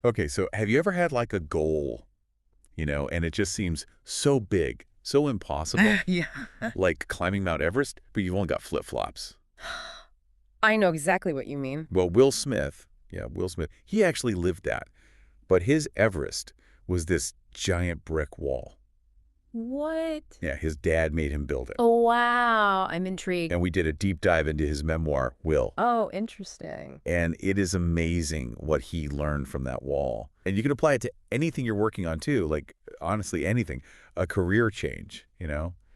Okay, so have you ever had like a goal, and it just seems so big, so impossible, Yeah. like climbing Mount Everest, but you've only got flip-flops? I know exactly what you mean. Well, Will Smith, yeah, Will Smith, he actually lived that. But his Everest was this giant brick wall. What? Yeah, his dad made him build it. Oh, wow. I'm intrigued. And we did a deep dive into his memoir, Will. Oh, interesting. And it is amazing what he learned from that wall. And you can apply it to anything you're working on too, like honestly anything. A career change,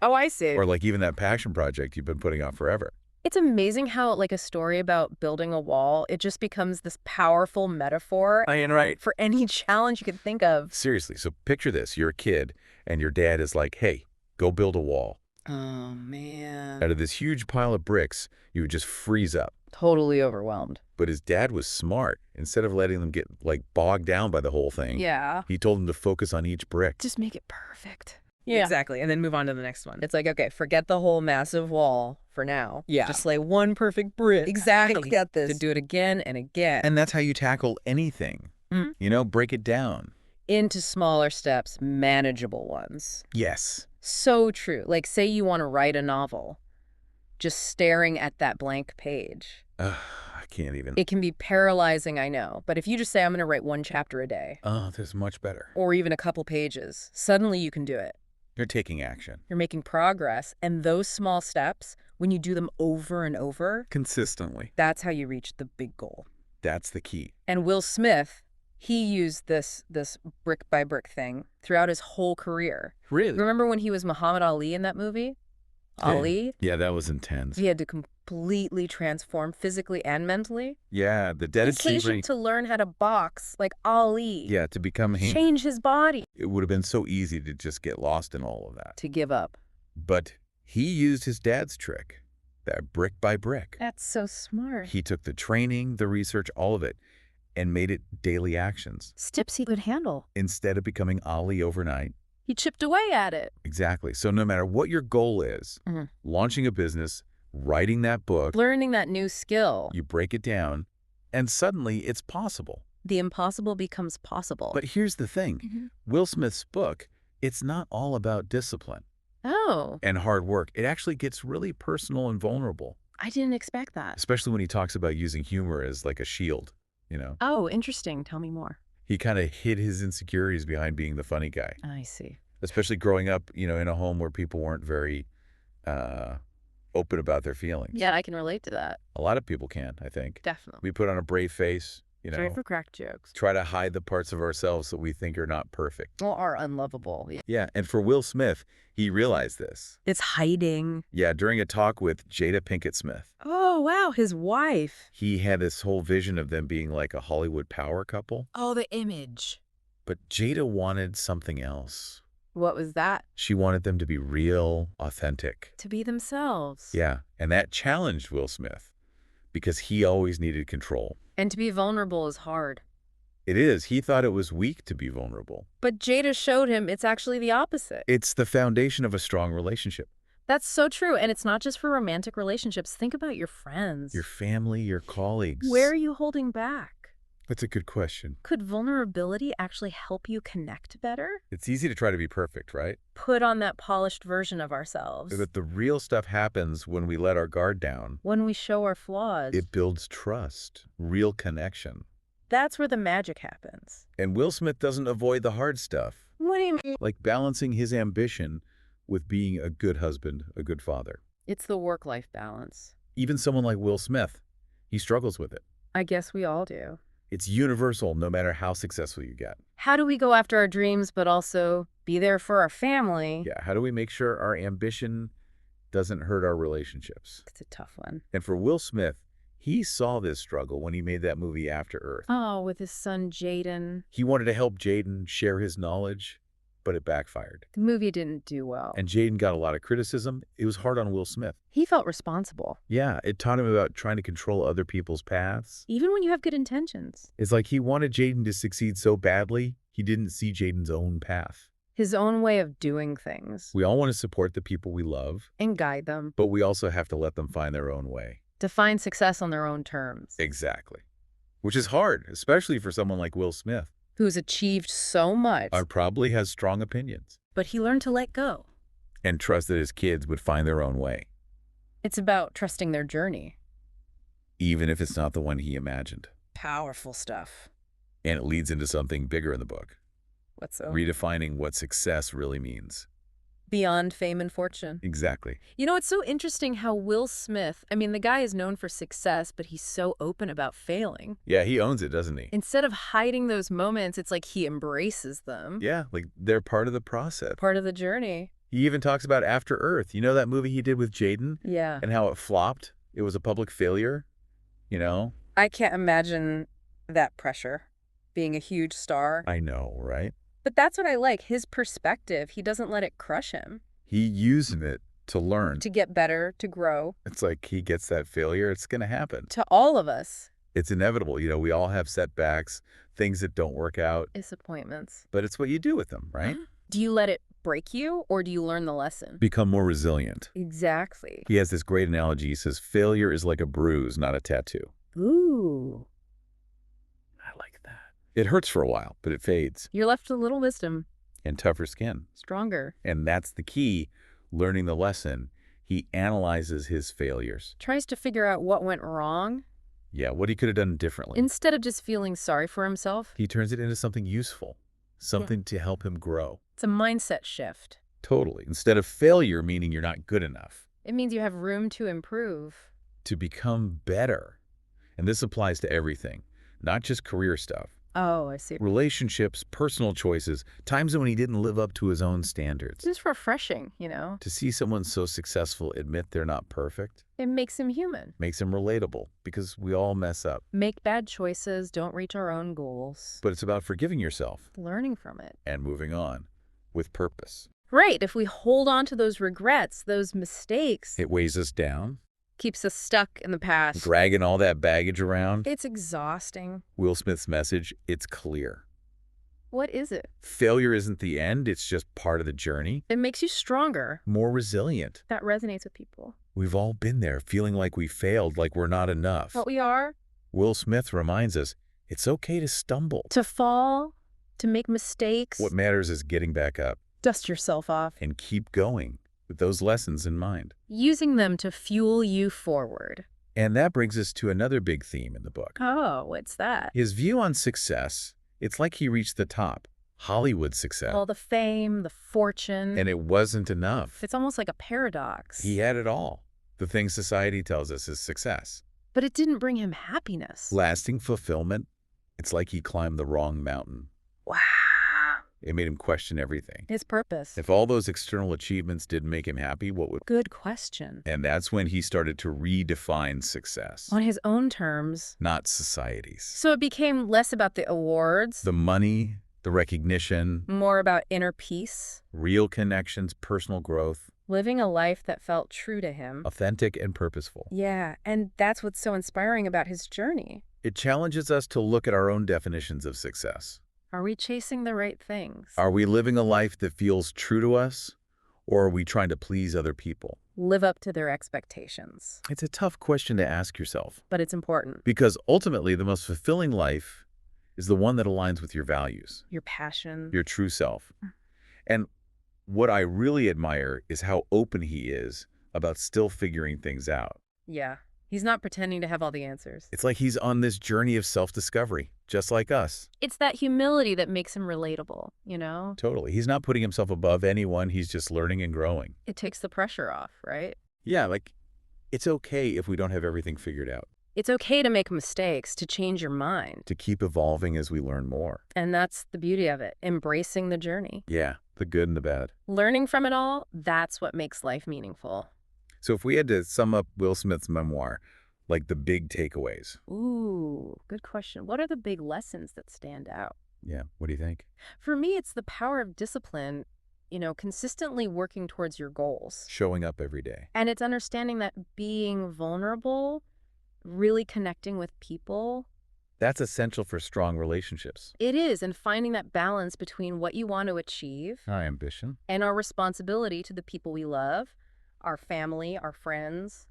Oh, I see. or like even that passion project you've been putting off forever. It's amazing how, like, a story about building a wall, it just becomes this powerful metaphor I mean, right. for any challenge you could think of. Seriously, so picture this. You're a kid and your dad is like, hey, go build a wall. Oh, Out man. of this huge pile of bricks, you would just freeze up. Totally overwhelmed. But his dad was smart. Instead of letting them get like bogged down by the whole thing, Yeah. he told them to focus on each brick. Just make it perfect. Yeah. Exactly. And then move on to the next one. It's like, okay, forget the whole massive wall for now. Yeah. Just lay one perfect brick. Exactly. Got this. To do it again and again. And that's how you tackle anything. Break it down. Into smaller steps, manageable ones. Yes. So true. Like, say you want to write a novel, just staring at that blank page. I can't even. It can be paralyzing, I know. But if you just say, I'm going to write one chapter a day, Oh, that's much better. or even a couple pages, suddenly you can do it. You're taking action. You're making progress. And those small steps, when you do them over and over, Consistently. that's how you reach the big goal. That's the key. And Will Smith, he used this brick by brick thing throughout his whole career. Really? Remember when he was Muhammad Ali in that movie? Ali? Yeah, that was intense. He had to completely transform physically and mentally. Yeah, the Dedication dedication. to learn how to box like Ali. Yeah, to become him. Change his body. It would have been so easy to just get lost in all of that. To give up. But he used his dad's trick, that brick by brick. That's so smart. He took the training, the research, all of it, and made it daily actions. Steps he could handle. Instead of becoming Ali overnight. He chipped away at it. Exactly. So no matter what your goal is, Mhm. launching a business, writing that book, Learning that new skill. you break it down, and suddenly it's possible. The impossible becomes possible. But here's the thing. Will Smith's book, it's not all about discipline Oh, and hard work. It actually gets really personal and vulnerable, I didn't expect that. especially when he talks about using humor as like a shield, Oh, interesting. Tell me more. He kind of hid his insecurities behind being the funny guy, I see. especially growing up, in a home where people weren't very open about their feelings. Yeah, I can relate to that. A lot of people can, I think. Definitely. We put on a brave face, Sorry for crack jokes. try to hide the parts of ourselves that we think are not perfect. Well, are unlovable. Yeah, and for Will Smith, he realized this. It's hiding. Yeah, during a talk with Jada Pinkett Smith, Oh, wow. His wife. he had this whole vision of them being like a Hollywood power couple. Oh, the image. But Jada wanted something else. What was that? She wanted them to be real, authentic. To be themselves. Yeah, and that challenged Will Smith because he always needed control. And to be vulnerable is hard. It is. He thought it was weak to be vulnerable. But Jada showed him it's actually the opposite. It's the foundation of a strong relationship. That's so true. And it's not just for romantic relationships. Think about your friends. Your family, your colleagues. Where are you holding back? That's a good question. Could vulnerability actually help you connect better? It's easy to try to be perfect, right? Put on that polished version of ourselves. But the real stuff happens when we let our guard down. When we show our flaws. It builds trust, real connection. That's where the magic happens. And Will Smith doesn't avoid the hard stuff, What do you mean? like balancing his ambition with being a good husband, a good father. It's the work-life balance. Even someone like Will Smith, he struggles with it. I guess we all do. It's universal no matter how successful you get. How do we go after our dreams but also be there for our family? Yeah, how do we make sure our ambition doesn't hurt our relationships? It's a tough one. And for Will Smith, he saw this struggle when he made that movie After Earth. Oh, with his son Jaden. He wanted to help Jaden share his knowledge, but it backfired. The movie didn't do well. And Jaden got a lot of criticism. It was hard on Will Smith. He felt responsible. Yeah, it taught him about trying to control other people's paths. Even when you have good intentions. It's like he wanted Jaden to succeed so badly, he didn't see Jaden's own path. His own way of doing things. We all want to support the people we love, And guide them. but we also have to let them find their own way. To find success on their own terms. Exactly. Which is hard, especially for someone like Will Smith. who's achieved so much, Probably has strong opinions but he learned to let go. and trust that his kids would find their own way, It's about trusting their journey. even if it's not the one he imagined. Powerful stuff. And it leads into something bigger in the book, What's so? redefining what success really means. Beyond fame and fortune. Exactly. You know, it's so interesting how Will Smith, I mean, the guy is known for success, but he's so open about failing. Yeah, he owns it, doesn't he? Instead of hiding those moments, it's like he embraces them. Yeah, like they're part of the process. Part of the journey. He even talks about After Earth. You know that movie he did with Jaden Yeah. and how it flopped? It was a public failure, you know? I can't imagine that pressure, being a huge star. I know, right? But that's what I like, his perspective. He doesn't let it crush him. He used it to learn. To get better, to grow. It's like he gets that failure, it's going to happen. To all of us. It's inevitable. You know, we all have setbacks, things that don't work out, Disappointments. but it's what you do with them, right? Do you let it break you, or do you learn the lesson? Become more resilient. Exactly. He has this great analogy. He says, failure is like a bruise, not a tattoo. Ooh. I like that. It hurts for a while, but it fades. You're left with a little wisdom. And tougher skin. Stronger. And that's the key, learning the lesson. He analyzes his failures. Tries to figure out what went wrong. Yeah, what he could have done differently. Instead of just feeling sorry for himself. He turns it into something useful, something to help him grow. It's a mindset shift. Totally. Instead of failure meaning you're not good enough, It means you have room to improve. to become better. And this applies to everything, not just career stuff. Oh, I see. Relationships, personal choices, times when he didn't live up to his own standards. It's just refreshing, you know? To see someone so successful admit they're not perfect It makes him human. makes him relatable because we all mess up. Make bad choices, don't reach our own goals. But it's about forgiving yourself Learning from it. and moving on with purpose. Right, if we hold on to those regrets, those mistakes, It weighs us down, keeps us stuck in the past. dragging all that baggage around. It's exhausting. Will Smith's message, it's clear. What is it? Failure isn't the end, it's just part of the journey. It makes you stronger. More resilient. That resonates with people. We've all been there, feeling like we failed, like we're not enough. But we are. Will Smith reminds us, it's okay to stumble. To fall, to make mistakes. What matters is getting back up Dust yourself off. and keep going with those lessons in mind. Using them to fuel you forward. And that brings us to another big theme in the book. Oh, what's that? His view on success, it's like he reached the top, Hollywood success, All the fame, the fortune. and it wasn't enough. It's almost like a paradox. He had it all, the thing society tells us is success. But it didn't bring him happiness. Lasting fulfillment, it's like he climbed the wrong mountain. Wow. It made him question everything. His purpose. If all those external achievements didn't make him happy, what would... Good question. And that's when he started to redefine success, On his own terms. not society's. So it became less about the awards, The money, the recognition, more about inner peace, real connections, personal growth, living a life that felt true to him. authentic and purposeful. Yeah, and that's what's so inspiring about his journey. It challenges us to look at our own definitions of success. Are we chasing the right things? Are we living a life that feels true to us, or are we trying to please other people? Live up to their expectations. It's a tough question to ask yourself, But it's important. because ultimately the most fulfilling life is the one that aligns with your values, Your passion. your true self. And what I really admire is how open he is about still figuring things out. Yeah. He's not pretending to have all the answers. It's like he's on this journey of self-discovery, just like us. It's that humility that makes him relatable, you know? Totally. He's not putting himself above anyone. He's just learning and growing. It takes the pressure off, right? Yeah, like, it's okay if we don't have everything figured out, It's okay to make mistakes, to change your mind. to keep evolving as we learn more. And that's the beauty of it, embracing the journey. Yeah, the good and the bad. Learning from it all, that's what makes life meaningful. So if we had to sum up Will Smith's memoir, like the big takeaways, Ooh, good question. What are the big lessons that stand out? yeah, what do you think? For me, it's the power of discipline, you know, consistently working towards your goals. Showing up every day. And it's understanding that being vulnerable, really connecting with people, That's essential for strong relationships. it is, and finding that balance between what you want to achieve Our ambition. and our responsibility to the people we love, our family, our friends.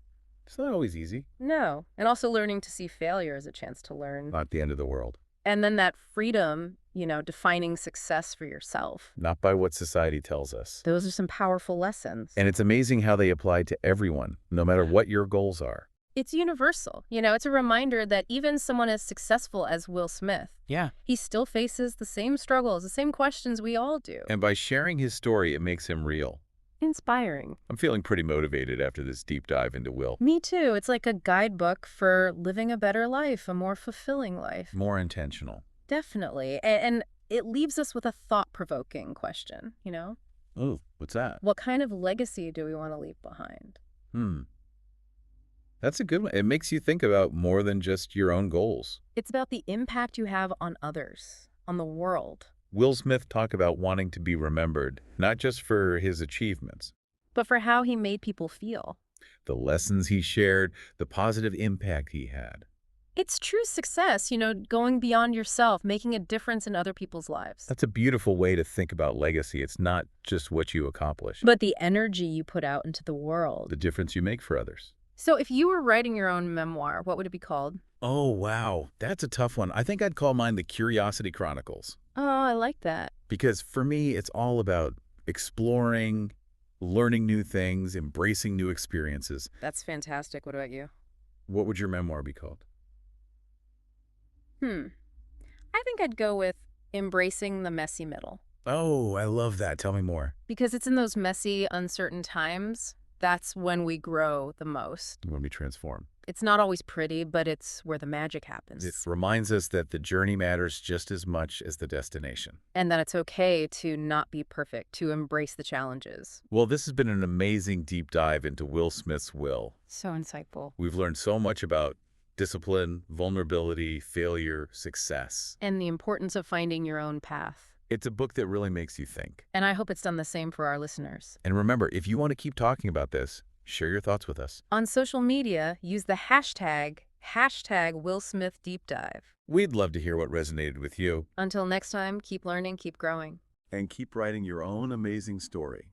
It's not always easy. No. And also learning to see failure as a chance to learn. Not the end of the world. And then that freedom, defining success for yourself. Not by what society tells us. Those are some powerful lessons. And it's amazing how they apply to everyone, no matter what your goals are. It's universal. It's a reminder that even someone as successful as Will Smith, Yeah. he still faces the same struggles, the same questions we all do. And by sharing his story, it makes him real. Inspiring. I'm feeling pretty motivated after this deep dive into Will. Me too. It's like a guidebook for living a better life, a more fulfilling life. More intentional. Definitely. And it leaves us with a thought-provoking question. Oh, what's that? What kind of legacy do we want to leave behind? That's a good one. It makes you think about more than just your own goals. It's about the impact you have on others, on the world. Will Smith talked about wanting to be remembered, not just for his achievements, But for how he made people feel. the lessons he shared, the positive impact he had. It's true success, going beyond yourself, making a difference in other people's lives. That's a beautiful way to think about legacy. It's not just what you accomplish, But the energy you put out into the world. the difference you make for others. So if you were writing your own memoir, what would it be called? Oh, wow. That's a tough one. I think I'd call mine The Curiosity Chronicles. Oh, I like that. Because for me, it's all about exploring, learning new things, embracing new experiences. That's fantastic. What about you? What would your memoir be called? I think I'd go with embracing the messy middle. Oh, I love that. Tell me more. Because it's in those messy, uncertain times, that's when we grow the most. When we transform. It's not always pretty, but it's where the magic happens. It reminds us that the journey matters just as much as the destination. And that it's okay to not be perfect, to embrace the challenges. Well, this has been an amazing deep dive into Will Smith's Will. So insightful. We've learned so much about discipline, vulnerability, failure, success. And the importance of finding your own path. It's a book that really makes you think. And I hope it's done the same for our listeners. And remember, if you want to keep talking about this, share your thoughts with us. On social media, use the hashtag #WillSmithDeepDive. We'd love to hear what resonated with you. Until next time, keep learning, keep growing. And keep writing your own amazing story.